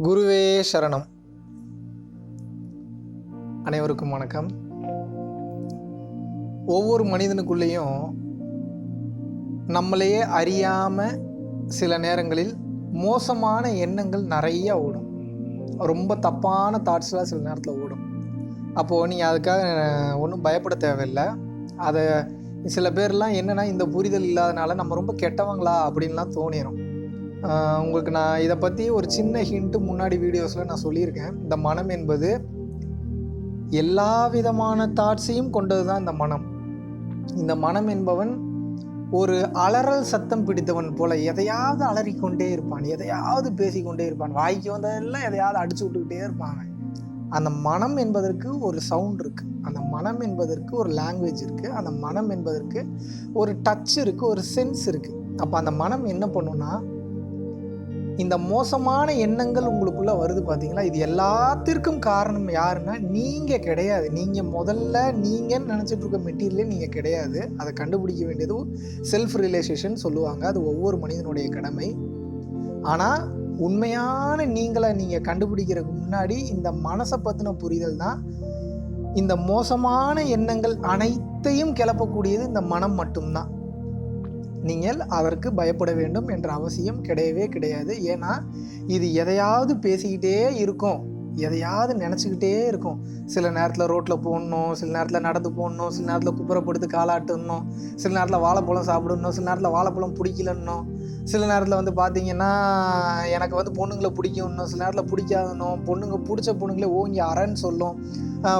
குருவே சரணம். அனைவருக்கும் வணக்கம். ஒவ்வொரு மனிதனுக்குள்ளேயும் நம்மளையே அறியாமல் சில நேரங்களில் மோசமான எண்ணங்கள் நிறைய ஓடும். ரொம்ப தப்பான தாட்ஸ்லாம் சில நேரத்தில் ஓடும். அப்போது நீங்கள் அதுக்காக ஒன்றும் பயப்பட தேவையில்லை. அதை சில பேர்லாம் என்னென்னா, இந்த புரிதல் இல்லாதனால நம்ம ரொம்ப கெட்டவங்களா அப்படின்லாம் தோணிடும். உங்களுக்கு நான் இதை பற்றி ஒரு சின்ன ஹிண்ட்டு முன்னாடி வீடியோஸில் நான் சொல்லியிருக்கேன். இந்த மனம் என்பது எல்லா விதமான தாட்ஸையும் கொண்டது தான் இந்த மனம். இந்த மனம் என்பவன் ஒரு அலறல் சத்தம் பிடித்தவன் போல எதையாவது அலறிக்கொண்டே இருப்பான், எதையாவது பேசிக்கொண்டே இருப்பான், வாய்க்கு வந்ததெல்லாம் எதையாவது அடிச்சு விட்டுக்கிட்டே இருப்பாங்க. அந்த மனம் என்பதற்கு ஒரு சவுண்ட் இருக்குது, அந்த மனம் என்பதற்கு ஒரு லாங்குவேஜ் இருக்குது, அந்த மனம் என்பதற்கு ஒரு டச் இருக்குது, ஒரு சென்ஸ் இருக்குது. அப்போ அந்த மனம் என்ன பண்ணுன்னா, இந்த மோசமான எண்ணங்கள் உங்களுக்குள்ளே வருது பார்த்தீங்களா, இது எல்லாத்திற்கும் காரணம் யாருன்னா நீங்கள் கிடையாது. நீங்கள் முதல்ல நீங்கன்னு நினச்சிட்டு இருக்க மெட்டீரியலே நீங்கள் கிடையாது. அதை கண்டுபிடிக்க வேண்டியது செல்ஃப் ரியலைசேஷன் சொல்லுவாங்க. அது ஒவ்வொரு மனிதனுடைய கடமை. ஆனால் உண்மையான நீங்களை நீங்கள் கண்டுபிடிக்கிறதுக்கு முன்னாடி இந்த மனசை பற்றின புரிதல் தான். இந்த மோசமான எண்ணங்கள் அனைத்தையும் கிளப்பக்கூடியது இந்த மனம் மட்டும்தான். நீங்கள் அதற்கு பயப்பட வேண்டும் என்ற அவசியம் கிடையவே கிடையாது. ஏன்னா இது எதையாவது பேசிக்கிட்டே இருக்கும், எதையாவது நினச்சிக்கிட்டே இருக்கும். சில நேரத்தில் ரோட்டில் போடணும், சில நேரத்தில் நடந்து போடணும், சில நேரத்தில் குப்புறப்படுத்து காலாட்டணும், சில நேரத்தில் வாழைப்பழம் சாப்பிடணும், சில நேரத்தில் வாழைப்பழம் பிடிக்கலன்னும், சில நேரத்தில் பார்த்தீங்கன்னா எனக்கு பொண்ணுங்களை பிடிக்கும்னும், சில நேரத்தில் பிடிக்காதனும், பொண்ணுங்க பிடிச்ச பொண்ணுங்களே ஓங்கி அறன்னு சொல்லும்,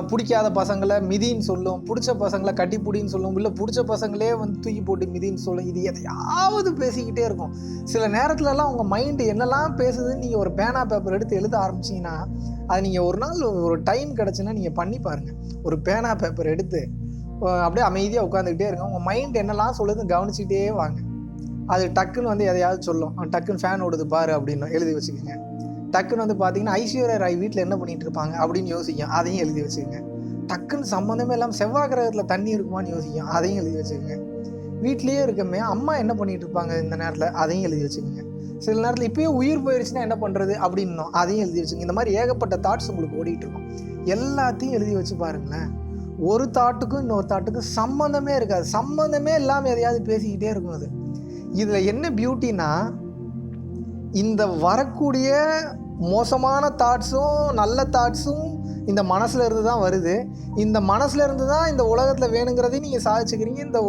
பிடிக்காத பசங்களை மிதின்னு சொல்லும், பிடிச்ச பசங்களை கட்டிப்பிடின்னு சொல்லும், இல்லை பிடிச்ச பசங்களே தூக்கி போட்டு மிதின்னு சொல்லும். இது எதையாவது பேசிக்கிட்டே இருக்கும். சில நேரத்துலலாம் உங்கள் மைண்டு என்னெல்லாம் பேசுதுன்னு நீங்கள் ஒரு பேனா பேப்பர் எடுத்து எழுத ஆரம்பிச்சிங்கன்னா, அது நீங்கள் ஒரு நாள் ஒரு டைம் கிடச்சுன்னா நீங்கள் பண்ணி பாருங்கள். ஒரு பேனா பேப்பர் எடுத்து அப்படியே அமைதியாக உட்காந்துக்கிட்டே இருங்க. உங்கள் மைண்ட் என்னெல்லாம் சொல்லுதுன்னு கவனிச்சிக்கிட்டே வாங்க. அது டக்குன்னு எதையாவது சொல்லும், டக்குன்னு ஃபேன் ஓடுது பாரு அப்படின்னு எழுதி வச்சுக்கோங்க. டக்குன்னு பார்த்தீங்கன்னா ஐஸ்வர்யா ராய் வீட்டில் என்ன பண்ணிகிட்டு இருப்பாங்க அப்படின்னு யோசிக்கும், அதையும் எழுதி வச்சுக்கோங்க. டக்குன்னு சம்மந்தமே இல்லாமல் செவ்வாய் கிரகத்தில் தண்ணி இருக்குமான்னு யோசிக்கும், அதையும் எழுதி வச்சுக்கோங்க. வீட்லேயே இருக்கமே அம்மா என்ன பண்ணிகிட்டு இருப்பாங்க இந்த நேரத்தில், அதையும் எழுதி வச்சுக்கோங்க. சில நேரத்தில் இப்போயே உயிர் போயிடுச்சுன்னா என்ன பண்ணுறது அப்படின்னும், அதையும் எழுதி வச்சுக்கோங்க. இந்த மாதிரி ஏகப்பட்ட தாட்ஸ் உங்களுக்கு ஓடிட்டு இருக்கும். எல்லாத்தையும் எழுதி வச்சு பாருங்களேன். ஒரு தாட்டுக்கும் இன்னொரு தாட்டுக்கும் சம்மந்தமே இருக்காது. சம்மந்தமே இல்லாமல் எதையாவது பேசிக்கிட்டே இருக்கும். அது இதில் என்ன பியூட்டினா, இந்த வரக்கூடிய மோசமான தாட்ஸும் நல்ல தாட்ஸும் இந்த மனசில் இருந்து தான் வருது. இந்த மனசில் இருந்து தான் இந்த உலகத்தில் வேணுங்கிறதையும் நீங்கள் சாதிச்சுக்கிறீங்க. இந்த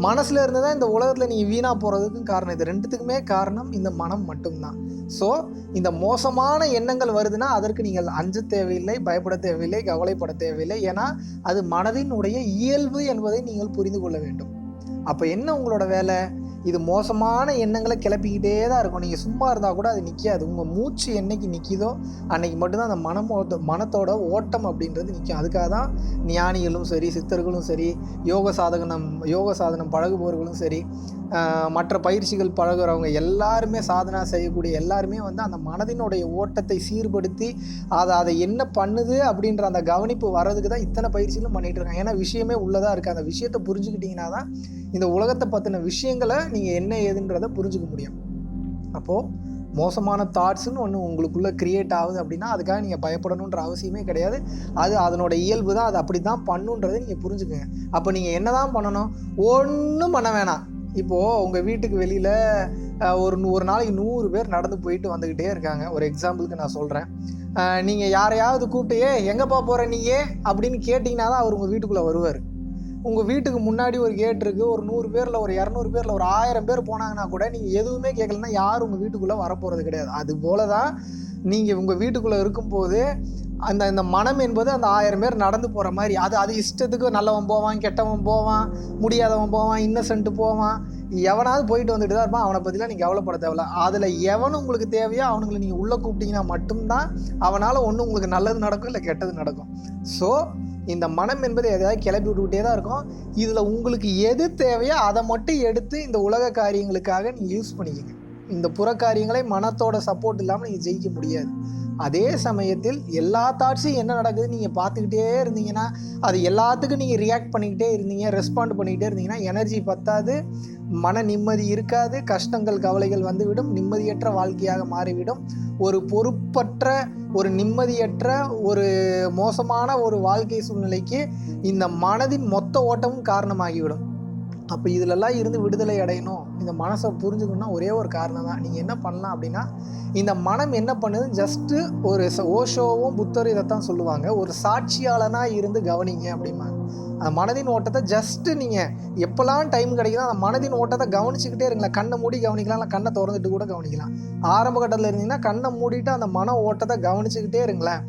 மனசில் இருந்து தான் இந்த உலகத்தில் நீங்கள் வீணாக போகிறதுக்கும் காரணம். இது ரெண்டுத்துக்குமே காரணம் இந்த மனம் மட்டும்தான். ஸோ இந்த மோசமான எண்ணங்கள் வருதுன்னா அதற்கு நீங்கள் அஞ்ச தேவையில்லை, பயப்பட தேவையில்லை, கவலைப்பட தேவையில்லை. ஏன்னா அது மனதினுடைய இயல்பு என்பதை நீங்கள் புரிந்து கொள்ள வேண்டும். அப்போ என்ன உங்களோட வேலை? இது மோசமான எண்ணங்களை கிளப்பிக்கிட்டே தான் இருக்கும். நீங்கள் சும்மா இருந்தால் கூட அது நிற்காது. உங்கள் மூச்சு என்னைக்கு நிற்கிதோ அன்னைக்கு மட்டும்தான் அந்த மனத்தோட ஓட்டம் அப்படின்றது நிற்கும். அதுக்காக தான் ஞானிகளும் சரி, சித்தர்களும் சரி, யோக சாதனம் பழகுபவர்களும் சரி, மற்ற பயிற்சிகள் பழகுறவங்க எல்லாருமே, சாதனா செய்யக்கூடிய எல்லாருமே அந்த மனதினுடைய ஓட்டத்தை சீர்படுத்தி அதை என்ன பண்ணுது அப்படின்ற அந்த கவனிப்பு வர்றதுக்கு தான் இத்தனை பயிற்சிகளும் பண்ணிகிட்டு இருக்காங்க. ஏன்னா விஷயமே உள்ளதாக இருக்குது. அந்த விஷயத்தை புரிஞ்சுக்கிட்டிங்கன்னா தான் இந்த உலகத்தை பற்றின விஷயங்களை நீங்கள் என்ன ஏதுன்றதை புரிஞ்சுக்க முடியும். அப்போது மோசமான தாட்ஸுன்னு ஒன்று உங்களுக்குள்ளே க்ரியேட் ஆகுது அப்படின்னா அதுக்காக நீங்கள் பயப்படணுன்ற அவசியமே கிடையாது. அது அதனோட இயல்பு தான், அது அப்படி தான் பண்ணுன்றதை நீங்கள் புரிஞ்சுக்கோங்க. அப்போ நீங்கள் என்ன தான் பண்ணணும்? ஒன்றும் பண்ண வேணாம். இப்போது உங்கள் வீட்டுக்கு வெளியில் ஒரு நாளைக்கு 100 பேர் நடந்து போயிட்டு வந்துக்கிட்டே இருக்காங்க. ஒரு எக்ஸாம்பிளுக்கு நான் சொல்கிறேன். நீங்கள் யாரையாவது கூப்பிட்டு எங்கேப்பா போகிற நீயே அப்படின்னு கேட்டிங்கன்னா தான் அவர் உங்கள் வீட்டுக்குள்ளே வருவார். உங்கள் வீட்டுக்கு முன்னாடி ஒரு கேட் இருக்குது. ஒரு 100 பேரில் ஒரு 200 பேரில் ஒரு 1000 பேர் போனாங்கன்னா கூட நீங்கள் எதுவுமே கேட்கலன்னா யாரும் உங்கள் வீட்டுக்குள்ளே வரப்போகிறது கிடையாது. அது போல தான் நீங்கள் உங்கள் வீட்டுக்குள்ளே இருக்கும்போது இந்த மனம் என்பது அந்த 1000 பேர் நடந்து போகிற மாதிரி அது இஷ்டத்துக்கு நல்லவன் போவான், கெட்டவன் போவான், முடியாதவன் போவான், இன்னசென்ட்டு போவான், எவனாவது போயிட்டு வந்துட்டு தான் இருப்பான். அவனை பற்றிலாம் நீங்கள் கவலைப்பட தேவையில்ல. அதில் எவனும் உங்களுக்கு தேவையோ அவனுங்களை நீங்கள் உள்ளே கூப்பிட்டீங்கன்னா மட்டும்தான் அவனால் ஒன்று உங்களுக்கு நல்லது நடக்கும், இல்லை கெட்டது நடக்கும். ஸோ இந்த மனம் என்பது எதையாவது கிளப்பி விட்டுக்கிட்டே தான் இருக்கும். இதில் உங்களுக்கு எது தேவையோ அதை மட்டும் எடுத்து இந்த உலக காரியங்களுக்காக நீங்கள் யூஸ் பண்ணிக்கோங்க. இந்த புறக்காரியங்களை மனத்தோட சப்போர்ட் இல்லாமல் நீங்கள் ஜெயிக்க முடியாது. அதே சமயத்தில் எல்லா தாட்ஸையும் என்ன நடக்குதுன்னு நீங்கள் பார்த்துக்கிட்டே இருந்தீங்கன்னா, அது எல்லாத்துக்கும் நீங்கள் ரியாக்ட் பண்ணிக்கிட்டே இருந்தீங்க, ரெஸ்பாண்ட் பண்ணிக்கிட்டே இருந்தீங்கன்னா எனர்ஜி பத்தாது, மன நிம்மதி இருக்காது, கஷ்டங்கள் கவலைகள் வந்துவிடும், நிம்மதியற்ற வாழ்க்கையாக மாறிவிடும். ஒரு பொறுப்பற்ற, ஒரு நிம்மதியற்ற, ஒரு மோசமான ஒரு வாழ்க்கை சூழ்நிலைக்கு இந்த மனதின் மொத்த ஓட்டமும் காரணமாகிவிடும். அப்போ இதிலெல்லாம் இருந்து விடுதலை அடையணும், இந்த மனசை புரிஞ்சுக்கணும்னா ஒரே ஒரு காரணம் தான். நீங்கள் என்ன பண்ணலாம் அப்படின்னா, இந்த மனம் என்ன பண்ணுது, ஜஸ்ட்டு ஒரு ஓஷோவும் புத்தரும் இதைத்தான் சொல்லுவாங்க, ஒரு சாட்சியாளனாக இருந்து கவனிங்க அப்படிம்பாங்க. அந்த மனதின் ஓட்டத்தை ஜஸ்ட்டு நீங்கள் எப்போல்லாம் டைம் கிடைக்குதோ அந்த மனதின் ஓட்டத்தை கவனிச்சுக்கிட்டே இருங்களேன். கண்ணை மூடி கவனிக்கலாம், இல்லை கண்ணை திறந்துட்டு கூட கவனிக்கலாம். ஆரம்ப கட்டத்தில் இருந்தீங்கன்னா கண்ணை மூடிட்டு அந்த மன ஓட்டத்தை கவனிச்சுக்கிட்டே இருங்களேன்.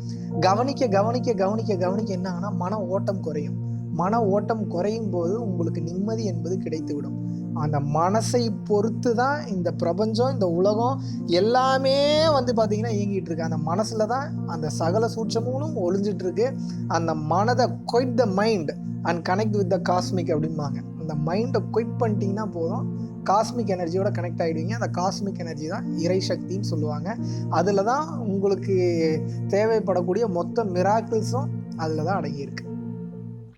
கவனிக்க கவனிக்க கவனிக்க கவனிக்க என்ன ஆகுனா மன ஓட்டம் குறையும். மன ஓட்டம் குறையும் போது உங்களுக்கு நிம்மதி என்பது கிடைத்துவிடும். அந்த மனசை பொறுத்து தான் இந்த பிரபஞ்சம், இந்த உலகம் எல்லாமே பார்த்திங்கன்னா இயங்கிட்டு இருக்கு. அந்த மனசில் தான் அந்த சகல சூட்சமும் ஒளிஞ்சிட்டு இருக்கு. அந்த மனதை quiet the mind and connect with the cosmic அப்படிம்பாங்க. அந்த மைண்டை குயிட் பண்ணிட்டீங்கன்னா போதும், காஸ்மிக் எனர்ஜியோட கனெக்ட் ஆகிடுவீங்க. அந்த காஸ்மிக் எனர்ஜி தான் இறை சக்தின்னு சொல்லுவாங்க. அதில் தான் உங்களுக்கு தேவைப்படக்கூடிய மொத்த மிராக்கிள்ஸும் அதில் தான் அடங்கியிருக்கு.